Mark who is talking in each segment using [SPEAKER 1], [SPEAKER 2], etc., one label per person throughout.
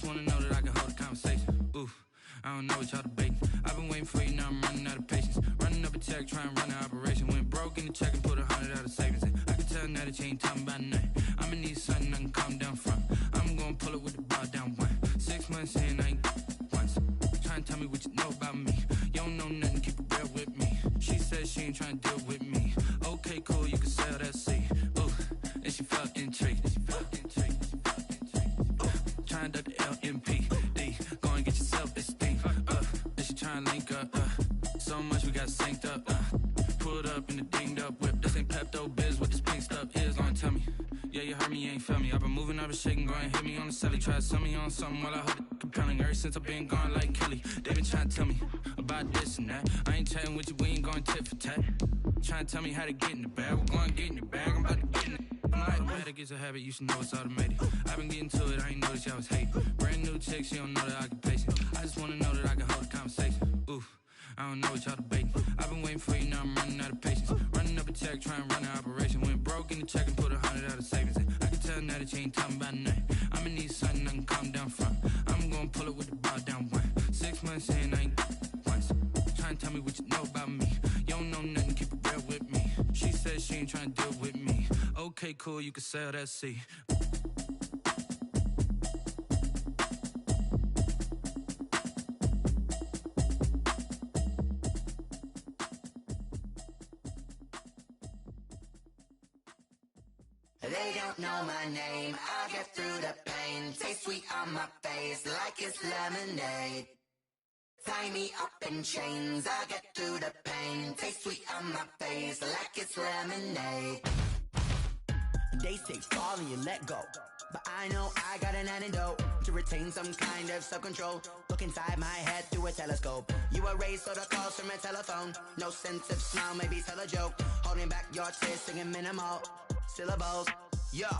[SPEAKER 1] just wanna know that I can hold a conversation. Ooh, I don't know what y'all debating. I've been waiting for you, now I'm running out of patience. Running up a check, trying to run an operation. Went broke in the check and put 100 out of savings in. I can tell now that you ain't talking about nothing. I'ma need something I can calm down from. I'm gonna pull it with the bar down one. 6 months in, I ain't once. Trying to tell me what you know about me. You don't know nothing, keep it real with me. She said she ain't trying to deal with me. Okay, cool, you can sell that seat. Ooh, and she felt intrigued. Trying to duck the LMPD. Go and get your self-esteem. And she trying to link up. So much we got synced up. Pulled up in the dinged up whip. This ain't Pepto-Biz, what this pink stuff is. Gonna tell me. Yeah, you heard me, you ain't felt me. I've been moving, I've been shaking, go and hit me on the celly. Try to sell me on something while I hold it compelling. Ever since I've been gone like Kelly, they been trying to tell me about this and that. I ain't chatting with you, we ain't going tit for tat. Trying to tell me how to get in the bag. We're going to get in your bag, I'm about to get in it. I'm like, automatic is a habit, you should know it's automated. I've been getting to it, I ain't noticed y'all was hating. Brand new chick, she don't know the occupation. I just wanna know that I can hold a conversation. Ooh, I don't know what y'all debating. I've been waiting for you, now I'm running out of patience. Running up a check, trying to run an operation. Went broke in the check and put 100 out of savings in. I can tell now that you ain't talking about nothing. I'ma need something I can calm down from. I'm gonna pull it with the bar down one. 6 months in, I ain't once. Trying to tell me what you know about me. You don't know nothing, keep it real with me. She said she ain't trying to deal with me. Okay, cool, you can sell that seat.
[SPEAKER 2] They don't know my name, I get through the pain. Taste sweet on my face like it's lemonade. Tie me up in chains, I get through the pain. Taste sweet on my face like it's lemonade. They say fall and you let go, but I know I got an antidote to retain some kind of self-control. Look inside my head through a telescope. You erase all the calls from a telephone. No sense of smile, maybe tell a joke. Holding back your tears, singing minimal syllables. Yeah,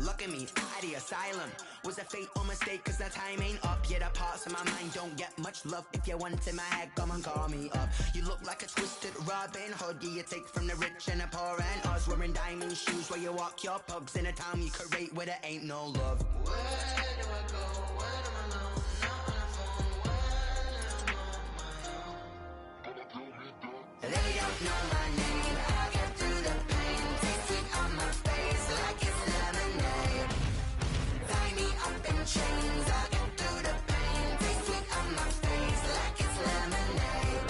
[SPEAKER 2] look at me, out the asylum. Was a fate or mistake, cause the time ain't up. Yeah, the parts of my mind don't get much love. If you want in my head, come and call me up. You look like a twisted Robin Hood. Yeah, you take from the rich and the poor and us. Wearing diamond shoes where you walk your pugs in a town you create where there ain't no love. Where do I go? Where do I know? Not on the phone. Where do I know? They don't know my name. I get through the pain. Taste sweet on my face like it's lemonade. Tie me up in chains. I get through the pain. Taste sweet on my face like it's lemonade.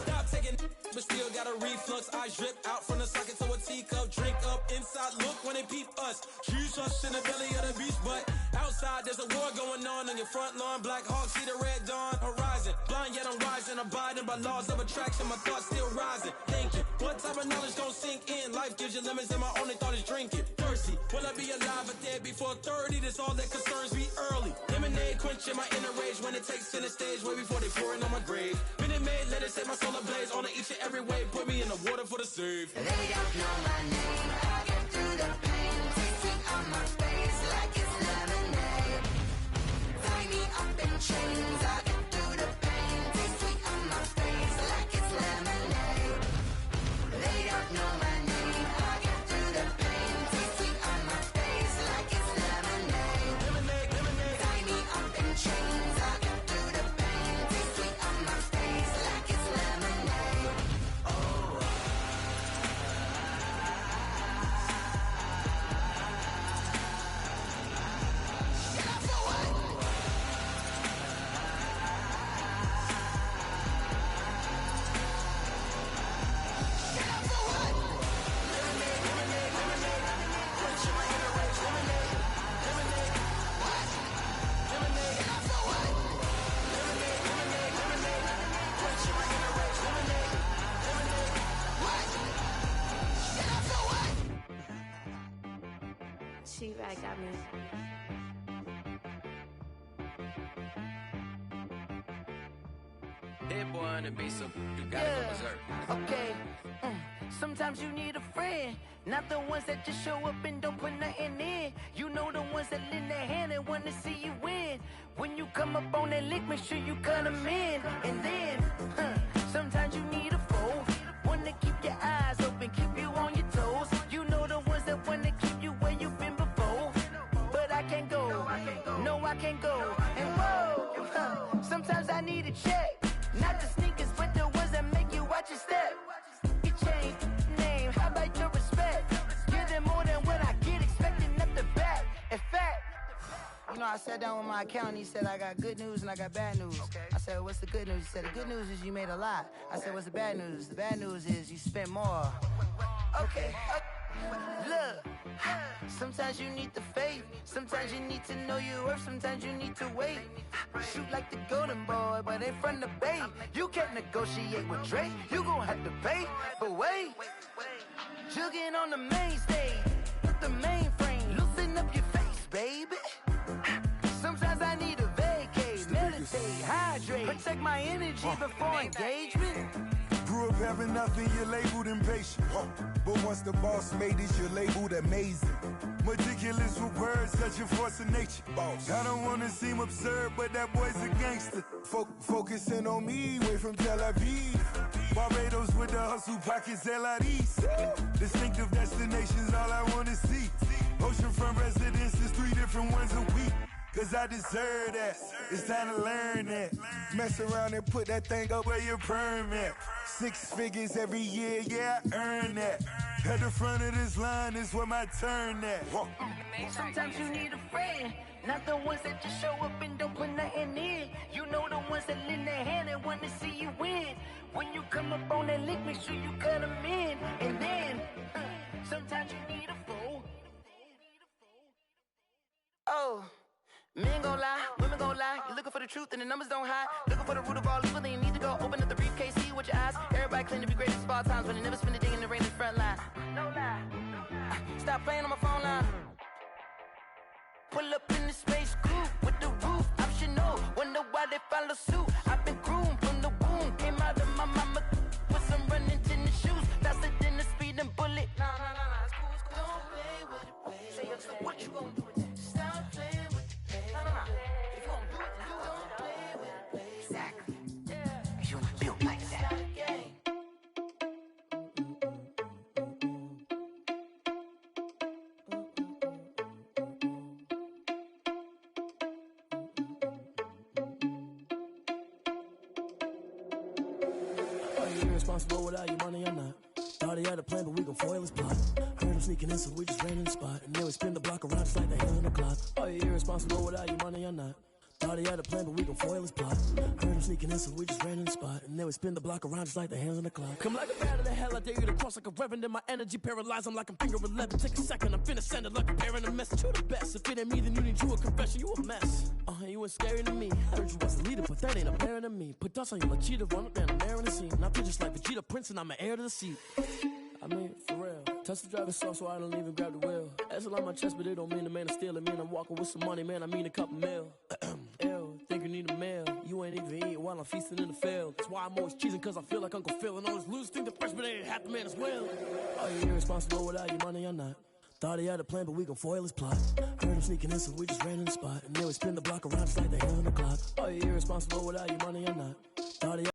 [SPEAKER 3] Stop taking, but still got a reflux. Eyes drip out from the socket to a teacup. Drink up inside, look when they peep us. Choose us in the belly of the beast, but outside there's a war going on your front lawn. Black Hawk, see the red dawn horizon. Blind yet I'm rising, abiding by laws of attraction. My thoughts still rising, thinking what type of knowledge gon' sink in? Life gives you limits and my only thought is drinking. Thirsty, will I be alive or dead before 30? That's all that concerns me early. Lemonade quenching my inner rage when it takes center stage way before they pouring on my grave. Minute Maid, let it set my soul ablaze on each and every way. Put me in the water for the save.
[SPEAKER 2] They don't know my name, I get through the pain. Taste sweet on my face like it's lemonade. Tie me up in chains, I get through the pain. Taste sweet on my face like it's lemonade. They don't know my name, I get through the pain. Taste sweet on my face like it's lemonade. Tie me up in chains, I get through the pain. Taste sweet on my face like it's lemonade.
[SPEAKER 4] She-Rag got me.
[SPEAKER 1] Hit boy on the beat, so you gotta go berserk.
[SPEAKER 5] Okay. Sometimes you need a friend, not the ones that just show up and don't put nothing in. You know the ones that lend a hand and wanna see you win. When you come up on that lick, make sure you cut them in. And then, sometimes you need a foe, one to keep your eyes open, keep you on your toes. You know the ones that wanna keep you where you've been before. But I can't go, no I I can't go. And whoa, sometimes I need a check. Not the sneakers, but the ones that make you watch your step. You change name, how about your respect? Give them more than what I get, expecting up the back. In fact, you know, I sat down with my accountant, he said, I got good news and I got bad news. I said, what's the good news? He said, the good news is you made a lot. I said, what's the bad news? The bad news is you spent more. Okay. Look, sometimes you need the faith. Sometimes you need to know your worth. Sometimes you need to wait. Shoot like the golden boy, but ain't from the bay. You can't negotiate with Drake. You gon' have to pay. But wait, jugging on the main stage, the mainframe, loosen up your face, baby. Sometimes I need a vacate, meditate, hydrate, protect my energy before engagement.
[SPEAKER 4] Grew up having nothing, you're labeled impatient. But once the boss made it, you're labeled amazing. Meticulous with words, such a force of nature. I don't wanna seem absurd, but that boy's a gangster. Focusing on me, way from Tel Aviv. Barbados with the hustle pockets, LIDs. Distinctive destinations, all I wanna see. Oceanfront residences, 3 different ones a week. Cause I deserve that, it's time to learn that. Mess around and put that thing up where your permit. 6 figures every year, yeah, I earn that. At the front of this line is where my turn at.
[SPEAKER 5] Sometimes you need a friend, not the ones that just show up and don't put nothing in. You know the ones that lend their hand and want to see you win. When you come up on that lick, make sure you cut them in. And then, sometimes you need a fool. Oh. Men gon' lie, women gon' lie. You're looking for the truth and the numbers don't hide. Looking for the root of all evil, then you need to go open up the briefcase, see with your eyes. Everybody claim to be great at all times, but they never spend a day in the rain in the front line. No lie. Stop playing on my phone line. Pull up in the space coupe with the roof optional. Wonder why they follow suit. I've been groomed from the womb. Came out of my mama with some running tennis shoes. Faster than the speeding bullet. No, it's cool, it's cool. Don't play with it, baby. Say yo, so what you gon' do with that? Stop playing with it. If you gon' do it, then you don't play with it, baby. Exactly. Cause you was built like that.
[SPEAKER 6] Are you irresponsible without your money or not? Thought he had a plan, but we gon' foil his plot. Heard him sneaking in, so we just ran in the spot. And then we spin the block around just like the hands on the clock. Are you irresponsible without your money or not? Thought he had a plan, but we gon' foil his plot. Heard him sneaking in, so we just ran in the spot. And then we spin the block around just like the hands on the clock. Come like a bat of the hell, I dare you to cross like a reverend. And my energy paralyzed, I'm like I'm finger 11. Take a second, I'm finna send it like a parent a message. You the best, if it ain't me, then you need you a confession. You a mess, you ain't scary to me. Heard you was a leader, but that ain't apparent to me. Put dust on you like cheetah, run up down the air in the scene. Now I just like Vegeta Prince, and I'm an heir to the seat. I mean, for real. Touch the driver's soft so I don't even grab the wheel. That's on my chest, but it don't mean the man is stealing. Man, I'm walking with some money, man, I mean a couple mil. Ew, think you need a meal. You ain't even eating while I'm feasting in the field. That's why I'm always cheesing, cause I feel like Uncle Phil. And all those losers think the freshman ain't half the man as well. Are you irresponsible without your money or not? Thought he had a plan, but we gon' foil his plot. Heard him sneaking in, so we just ran in the spot. And then we spin the block around just like the hands on the clock. Are you irresponsible without your money or not? Thought he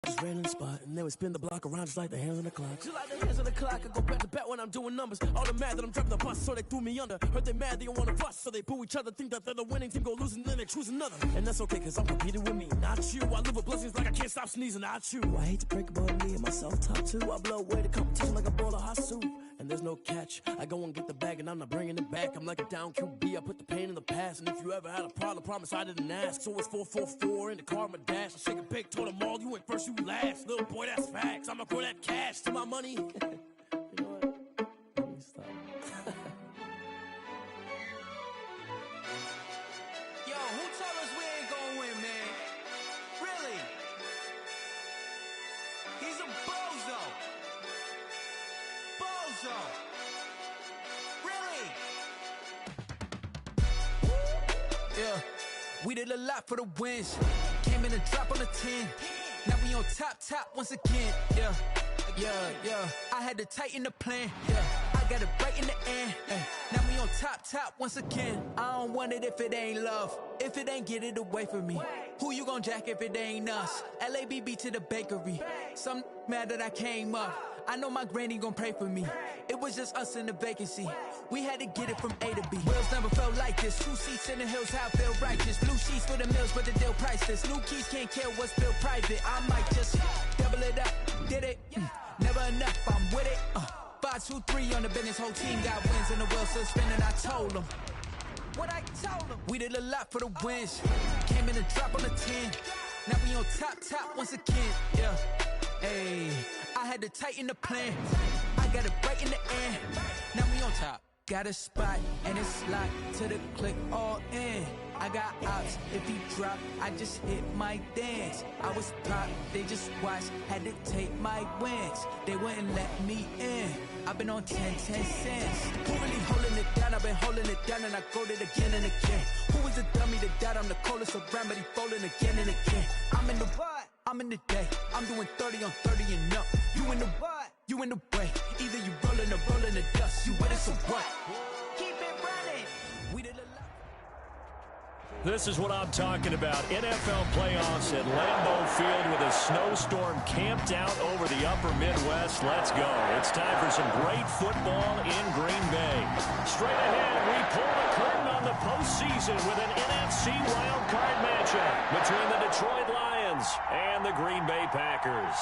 [SPEAKER 6] just ran in the spot, and then we spin the block around just like the hands on the clock. Just like the hands on the clock, I go back to back when I'm doing numbers. All the mad that I'm driving the bus, so they threw me under. Heard they mad, they don't want to bust, so they boo each other. Think that they're the winning team, go losing, then they choose another. And that's okay, cause I'm competing with me, not you. I live with blessings like I can't stop sneezing, not you. I hate to break about me and my self-talk too. I blow away the competition like a bowl of hot soup. And there's no catch, I go and get the bag and I'm not bringing it back. I'm like a down QB, I put the pain in the past. And if you ever had a problem, promise I didn't ask. So it's 444 in the car, my dash. I shake a big, told them all, you ain't first, you last. Little boy, that's facts, I'ma throw that cash to my money. You know what? Let me stop.
[SPEAKER 3] Yo, who told us we ain't gonna win, man? Really? He's a bozo. Bozo. Really? Yeah, we did a lot for the wins. Came in a drop on the 10. Now we on top once again. Yeah. I had to tighten the plan. Yeah, I got it right in the end. Now we on top once again. I don't want it if it ain't love. If it ain't, get it away from me. Who you gon' jack if it ain't us? LABB to the bakery. Some mad that I came up.
[SPEAKER 7] I know my granny gon' pray for me. It was just us in the vacancy. We had to get it from A to B. Wheels never felt like this. 2 seats in the hills, how I feel righteous. Blue sheets for the mills, but the deal priceless. New keys can't kill what's built private. I might just double it up. Did it? Never enough, I'm with it. 5, 2, 3 on the business. Whole team got wins and the wheels still spinning. I told them what I told them. We did a lot for the wins. Came in a drop on the 10. Now we on top once again. Yeah. Hey, I had to tighten the plan. I got it right in the air. Now we on top. Got a spot and it's locked to the click all in. I got ops, if he drop, I just hit my dance. I was pop, they just watched, had to take my wins. They wouldn't let me in. I've been on 10 cents. Who really holding it down? I've been holding it down and I go it again and again. Who was the dummy that died? I'm the coldest around, but he folding again and again. I'm in the what? I'm in the day. I'm doing 30 on 30 and up. You in the what? You in the way. Either you rolling or rolling the dust. You with us or what? Keep it running. We did a lot.
[SPEAKER 8] This is what I'm talking about. NFL playoffs at Lambeau Field with a snowstorm camped out over the upper Midwest. Let's go. It's time for some great football in Green Bay. Straight ahead, we pull the curtain on the postseason with an NFC wildcard matchup between the Detroit Lions and the Green Bay Packers.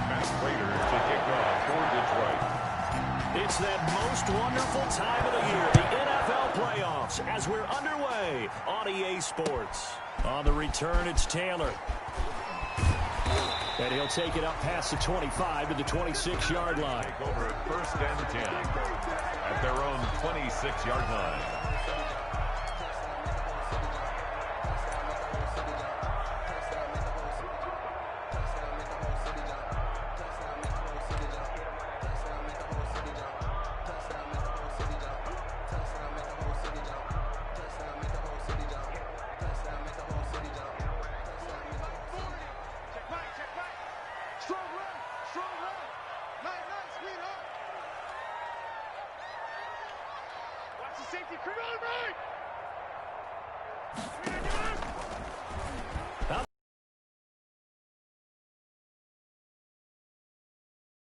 [SPEAKER 9] Matt Prater to kick off for Detroit.
[SPEAKER 8] It's that most wonderful time of the year, the NFL playoffs, as we're underway on EA Sports. On the return, it's Taylor. And he'll take it up past the 25 to the 26-yard line.
[SPEAKER 9] Over at 1st and 10 at their own 26-yard line.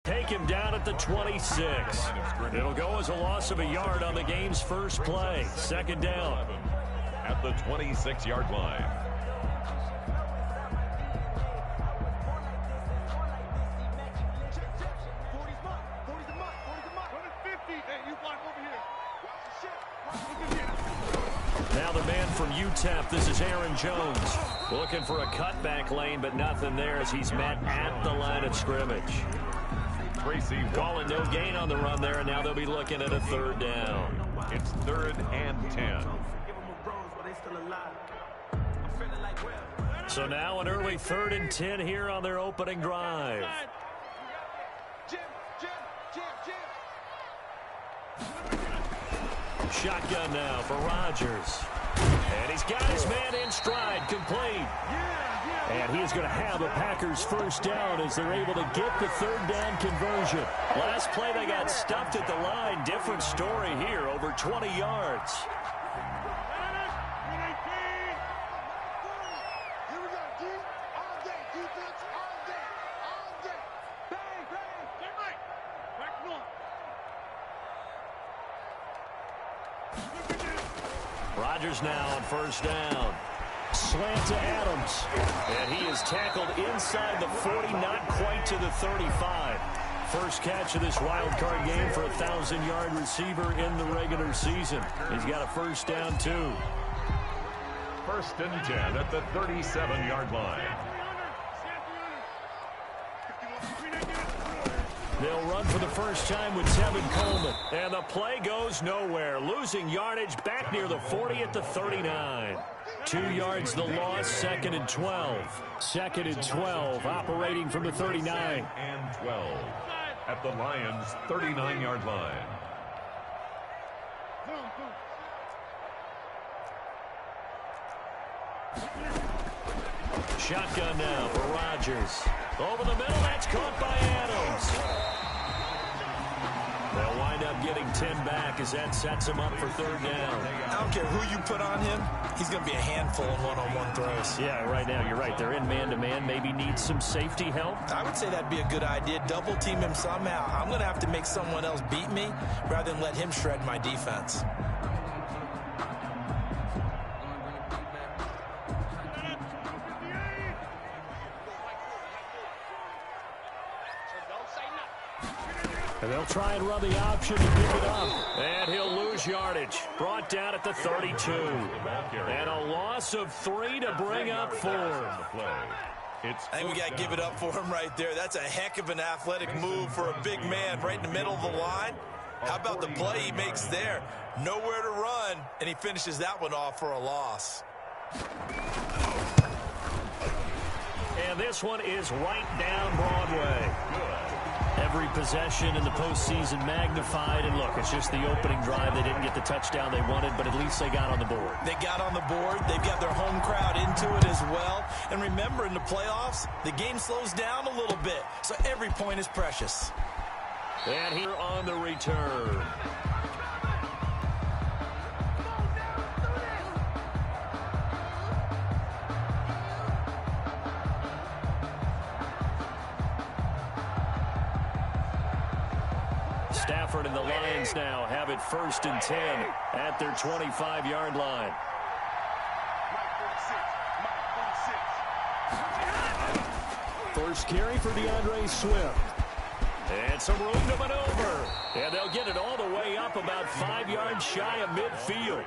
[SPEAKER 8] Take him down at the 26. It'll go as a loss of a yard on the game's first play. Second down.
[SPEAKER 9] At the 26-yard line.
[SPEAKER 8] Now the man from UTEP, this is Aaron Jones. Looking for a cutback lane, but nothing there as he's met at the line of scrimmage.
[SPEAKER 9] Tracy
[SPEAKER 8] calling no gain on the run there, and now they'll be looking at a third down.
[SPEAKER 9] It's 3rd and 10.
[SPEAKER 8] So now an early 3rd and 10 here on their opening drive. Shotgun now for Rodgers. And he's got his man in stride, complete. And he is going to have a Packers first down as they're able to get the third down conversion. Last play they got stuffed at the line. Different story here, over 20 yards. Rodgers now on first down. Slant to Adams. And he is tackled inside the 40, not quite to the 35. First catch of this wild card game for a 1,000-yard receiver in the regular season. He's got a first down, too.
[SPEAKER 9] 1st and 10 at the 37-yard line.
[SPEAKER 8] They'll run for the first time with Tevin Coleman. And the play goes nowhere. Losing yardage back near the 40 at the 39. 2 yards the loss, 2nd and 12. 2nd and 12, operating from the 39.
[SPEAKER 9] And 12 at the Lions' 39-yard line.
[SPEAKER 8] Shotgun now for Rodgers. Over the middle, that's caught by Adams. They'll wind up getting 10 back as that sets him up for third down.
[SPEAKER 3] I don't care who you put on him. He's going to be a handful in one-on-one throws.
[SPEAKER 8] Yeah, right now, you're right. They're in man-to-man. Maybe needs some safety help.
[SPEAKER 3] I would say that'd be a good idea. Double team him somehow. I'm going to have to make someone else beat me rather than let him shred my defense.
[SPEAKER 8] And they'll try and run the option to pick it up. And he'll lose yardage. Brought down at the 32. And a loss of 3 to bring up 4.
[SPEAKER 3] I think we got to give it up for him right there. That's a heck of an athletic move for a big man right in the middle of the line. How about the play he makes there? Nowhere to run, and he finishes that one off for a loss.
[SPEAKER 8] And this one is right down Broadway. Every possession in the postseason magnified. And look, it's just the opening drive. They didn't get the touchdown they wanted, but at least they got on the board.
[SPEAKER 3] They got on the board. They've got their home crowd into it as well. And remember, in the playoffs, the game slows down a little bit, so every point is precious.
[SPEAKER 8] And here on the return. Stafford and the Lions now have it 1st and 10 at their 25-yard line. First carry for DeAndre Swift. And some room to maneuver. And they'll get it all the way up about 5 yards shy of midfield.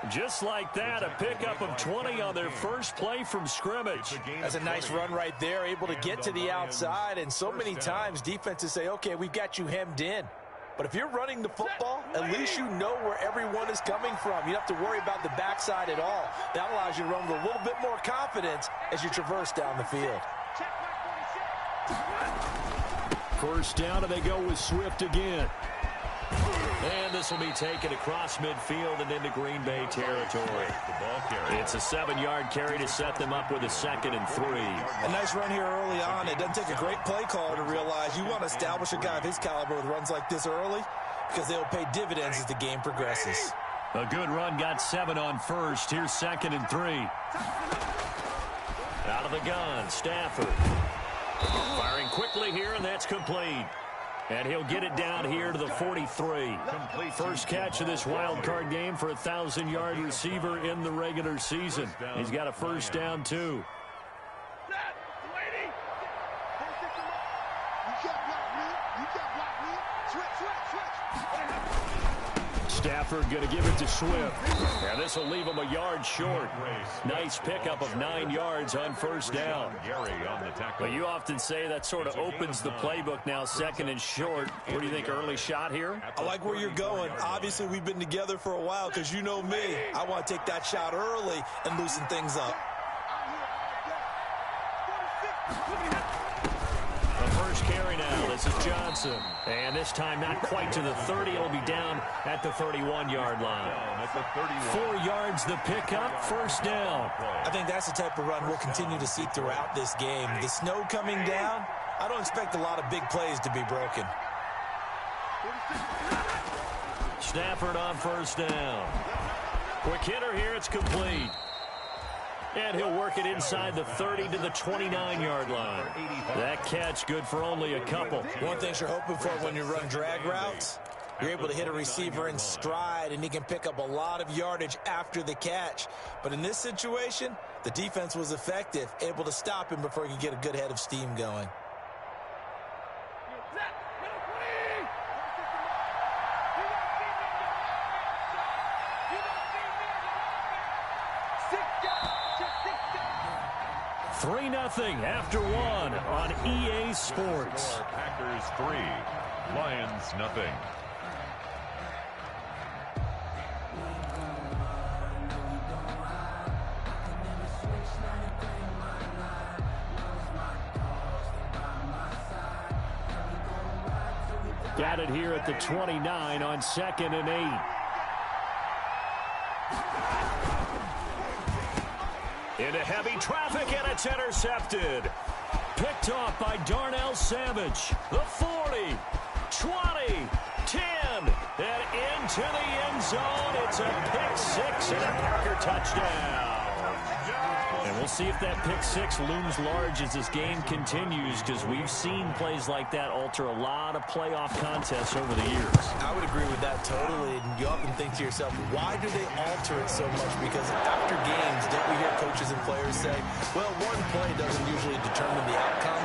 [SPEAKER 8] Just like that, a pickup of 20 on their first play from scrimmage.
[SPEAKER 3] That's a nice run right there, able to get to the outside. And so many times defenses say, okay, we've got you hemmed in. But if you're running the football, at least you know where everyone is coming from. You don't have to worry about the backside at all. That allows you to run with a little bit more confidence as you traverse down the field.
[SPEAKER 8] First down, and they go with Swift again. And this will be taken across midfield and into Green Bay territory. It's a 7-yard carry to set them up with a 2nd and 3.
[SPEAKER 3] A nice run here early on. It doesn't take a great play caller to realize you want to establish a guy of his caliber with runs like this early because they'll pay dividends as the game progresses.
[SPEAKER 8] A good run, got 7 on first. Here's 2nd and 3. Out of the gun, Stafford. Firing quickly here, and that's complete. And he'll get it down here to the 43. First catch of this wild card game for a 1,000-yard receiver in the regular season. He's got a first down, too. Stafford going to give it to Swift. And this will leave him a yard short. Nice pickup of 9 yards on first down. But you often say that sort of opens the playbook now, 2nd and short. What do you think, early shot here?
[SPEAKER 3] I like where you're going. Obviously, we've been together for a while because you know me. I want to take that shot early and loosen things up.
[SPEAKER 8] First carry now. This is Johnson. And this time not quite to the 30. It'll be down at the 31-yard line. 4 yards the pickup. First down.
[SPEAKER 3] I think that's the type of run we'll continue to see throughout this game. The snow coming down, I don't expect a lot of big plays to be broken.
[SPEAKER 8] Stafford on first down. Quick hitter here. It's complete. And he'll work it inside the 30 to the 29-yard line. That catch good for only a couple.
[SPEAKER 3] One thing you're hoping for when you run drag routes, you're able to hit a receiver in stride, and he can pick up a lot of yardage after the catch. But in this situation, the defense was effective, able to stop him before he could get a good head of steam going.
[SPEAKER 8] Three 3-0 after one on EA Sports.
[SPEAKER 9] Packers 3, Lions 0.
[SPEAKER 8] Got it here at the 29 on 2nd and 8. Into heavy traffic, and it's intercepted. Picked off by Darnell Savage. The 40, 20, 10. into the end zone. It's a pick-6 and a Parker touchdown. And we'll see if that pick-6 looms large as this game continues, because we've seen plays like that alter a lot of playoff contests over the years.
[SPEAKER 10] I would agree with that totally. And you often think to yourself, why do they alter it so much? Because after games, don't we hear coaches and players say, well, one play doesn't usually determine the outcome.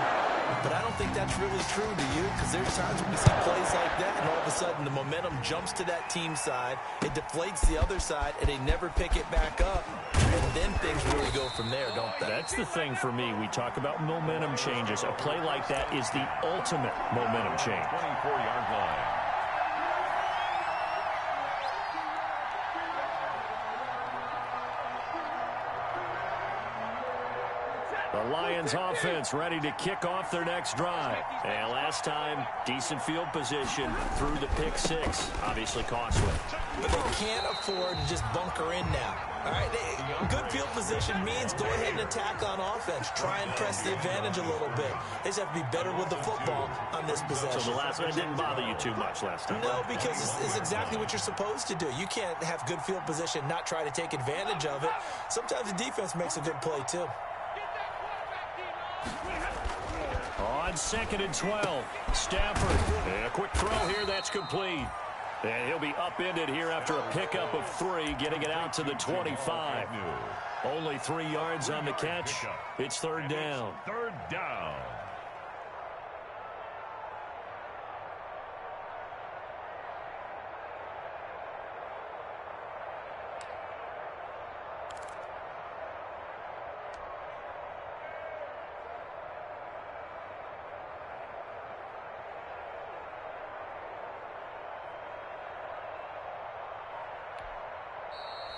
[SPEAKER 10] But I don't think that's really true, do you? Because there's times when we see plays like that, and all of a sudden the momentum jumps to that team side, it deflates the other side, and they never pick it back up. And then things really go from there, don't they?
[SPEAKER 8] That's the thing for me. We talk about momentum changes. A play like that is the ultimate momentum change.
[SPEAKER 9] 24-yard line.
[SPEAKER 8] The Lions offense ready to kick off their next drive. And last time, decent field position through the pick-6. Obviously costly.
[SPEAKER 10] But they can't afford to just bunker in now. All right, good field position means go ahead and attack on offense. Try and press the advantage a little bit. They just have to be better with the football on this possession.
[SPEAKER 8] So the last one didn't bother you too much last time?
[SPEAKER 10] No, because it's exactly what you're supposed to do. You can't have good field position, not try to take advantage of it. Sometimes the defense makes a good play, too.
[SPEAKER 8] On 2nd and 12, Stafford. And a quick throw here, that's complete. And he'll be upended here after a pickup of 3, getting it out to the 25. Only 3 yards on the catch. It's 3rd down.
[SPEAKER 9] 3rd down.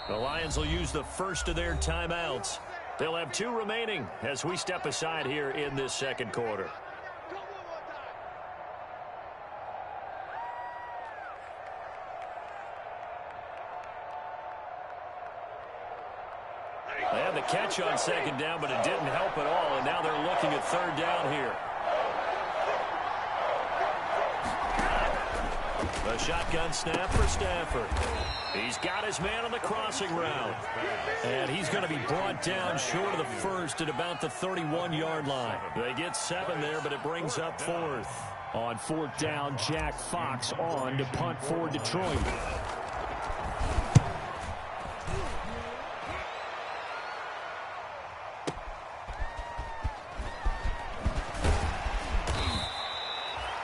[SPEAKER 8] The Lions will use the first of their timeouts. They'll have 2 remaining as we step aside here in this 2nd quarter. They had the catch on 2nd down, but it didn't help at all, and now they're looking at 3rd down here. A shotgun snap for Stafford. He's got his man on the crossing route. And he's going to be brought down short of the 1st at about the 31-yard line. They get 7 there, but it brings up 4th. On 4th down, Jack Fox on to punt for Detroit.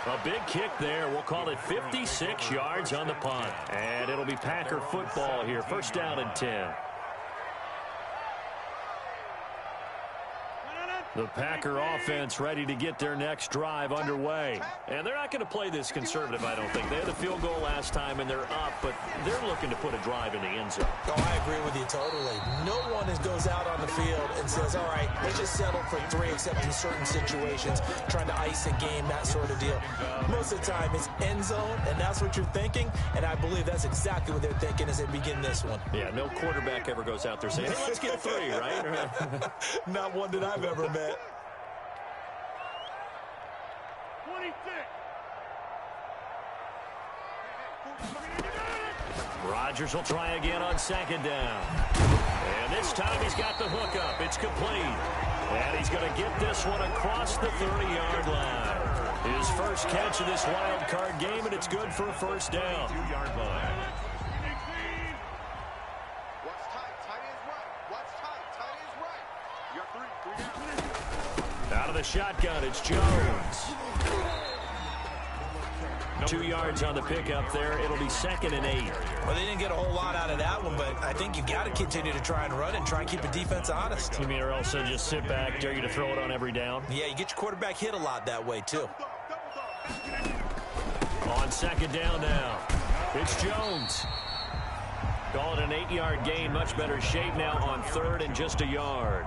[SPEAKER 8] A big kick there. We'll call it 56 yards on the punt. And it'll be Packer football here. 1st down and 10. The Packer offense ready to get their next drive underway. And they're not going to play this conservative, I don't think. They had the field goal last time, and they're up, but they're looking to put a drive in the end zone.
[SPEAKER 10] Oh, I agree with you totally. No one goes out on the field and says, all right, let's just settle for 3, except in certain situations, trying to ice a game, that sort of deal. Most of the time, it's end zone, and that's what you're thinking, and I believe that's exactly what they're thinking as they begin this one.
[SPEAKER 8] Yeah, no quarterback ever goes out there saying, hey, let's get 3, right?
[SPEAKER 10] Not one that I've ever met.
[SPEAKER 8] Rodgers will try again on 2nd down. And this time he's got the hookup. It's complete. And he's going to get this one across the 30-yard line. His first catch of this wild card game, and it's good for a 1st down.
[SPEAKER 9] 2-yard line.
[SPEAKER 8] Out of the shotgun, it's Jones. 2 yards on the pickup there. It'll be 2nd and 8.
[SPEAKER 10] Well, they didn't get a whole lot out of that one, but I think you've got to continue to try and run and try and keep the defense honest.
[SPEAKER 8] You mean, or else they'll just sit back, dare you to throw it on every down?
[SPEAKER 10] Yeah, you get your quarterback hit a lot that way, too.
[SPEAKER 8] On 2nd down now, it's Jones. Call it an 8-yard gain. Much better shape now on 3rd and just a yard.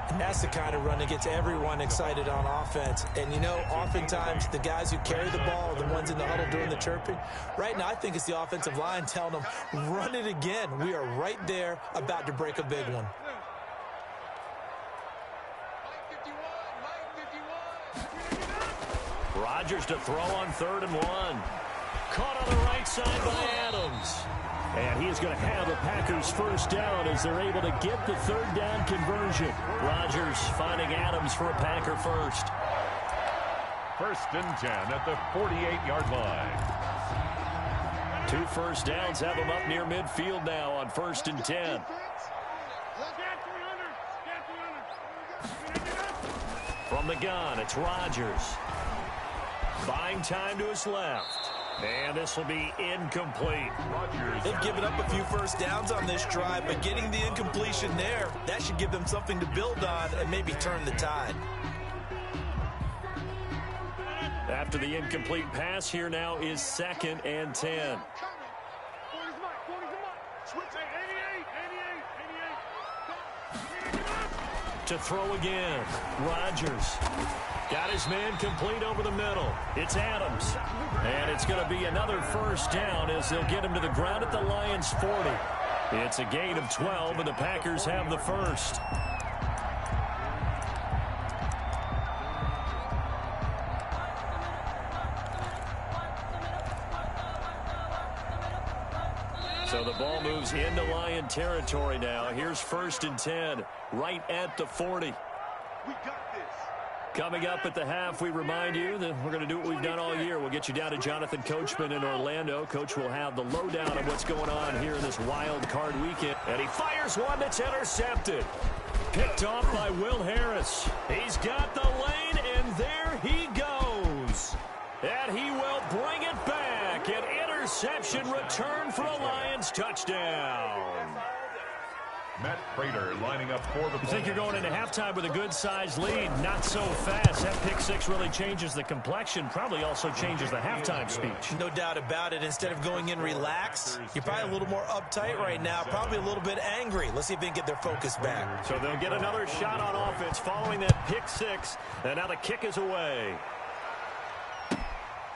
[SPEAKER 10] And that's the kind of run that gets everyone excited on offense. And, you know, oftentimes the guys who carry the ball are the ones in the huddle doing the chirping. Right now, I think it's the offensive line telling them, run it again. We are right there about to break a big one.
[SPEAKER 8] Rodgers to throw on 3rd and 1. Caught on the right side by Adams. Adams. And he is going to have a Packers first down as they're able to get the third down conversion. Rodgers finding Adams for a Packer first.
[SPEAKER 9] 1st and 10 at the 48-yard line.
[SPEAKER 8] 2 first downs have them up near midfield now on 1st and 10. From the gun, it's Rodgers. Buying time to his left. And this will be incomplete.
[SPEAKER 10] They've given up a few first downs on this drive, but getting the incompletion there, that should give them something to build on and maybe turn the tide.
[SPEAKER 8] After the incomplete pass, here now is 2nd and 10. To throw again, Rodgers. Got his man complete over the middle. It's Adams. And it's going to be another first down as they'll get him to the ground at the Lions' 40. It's a gain of 12, and the Packers have the first. So the ball moves into Lion territory now. Here's 1st and 10, right at the 40. We got this. Coming up at the half, we remind you that we're going to do what we've done all year. We'll get you down to Jonathan Coachman in Orlando. Coach will have the lowdown of what's going on here in this wild card weekend. And he fires one that's intercepted. Picked off by Will Harris. He's got the lane, and there he goes. And he will bring it back. An interception return for a Lions touchdown.
[SPEAKER 9] Matt Prater lining up for the...
[SPEAKER 8] You think you're going into halftime with a good-sized lead? Not so fast. That pick six really changes the complexion, probably also changes the halftime speech.
[SPEAKER 10] No doubt about it. Instead of going in relaxed, you're probably a little more uptight right now, probably a little bit angry. Let's see if they can get their focus back.
[SPEAKER 8] So they'll get another shot on offense following that pick six, and now the kick is away.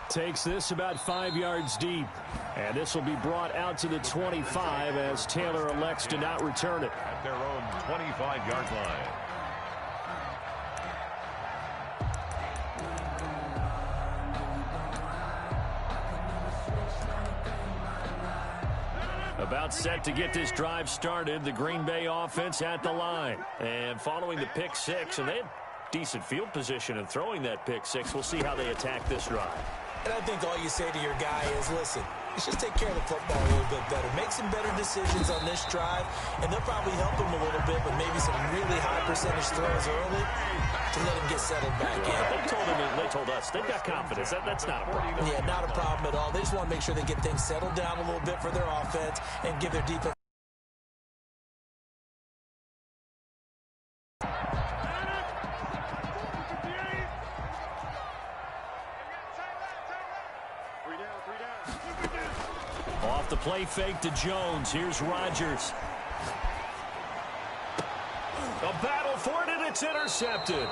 [SPEAKER 8] Takes this about 5 yards deep. And this will be brought out to the 25 as Taylor elects to not return it.
[SPEAKER 9] At their own 25-yard line.
[SPEAKER 8] About set to get this drive started, the Green Bay offense at the line. And following the pick six, and they had decent field position in throwing that pick six. We'll see how they attack this drive.
[SPEAKER 10] And I think all you say to your guy is, listen, let's just take care of the football a little bit better. Make some better decisions on this drive, and they'll probably help him a little bit, but maybe some really high percentage throws early to let him get settled back in.
[SPEAKER 8] They told us they've got confidence. That's not a problem.
[SPEAKER 10] Yeah, not a problem at all. They just want to make sure they get things settled down a little bit for their offense and give their defense.
[SPEAKER 8] Off the play fake to Jones. Here's Rodgers. A battle for it, and it's intercepted.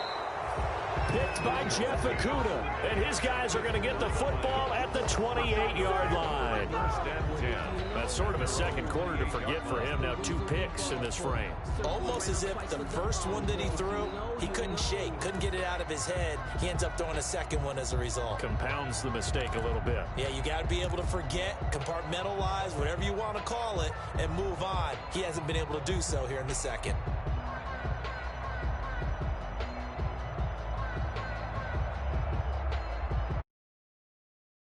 [SPEAKER 8] Picked by Jeff Okudah. And his guys are going to get the football at the 28-yard line. That's sort of a second quarter to forget for him. Now 2 picks in this frame.
[SPEAKER 10] Almost as if the first one that he threw, he couldn't shake, couldn't get it out of his head. He ends up throwing a second one as a result.
[SPEAKER 8] Compounds the mistake a little bit.
[SPEAKER 10] Yeah, you got to be able to forget, compartmentalize, whatever you want to call it, and move on. He hasn't been able to do so here in the second.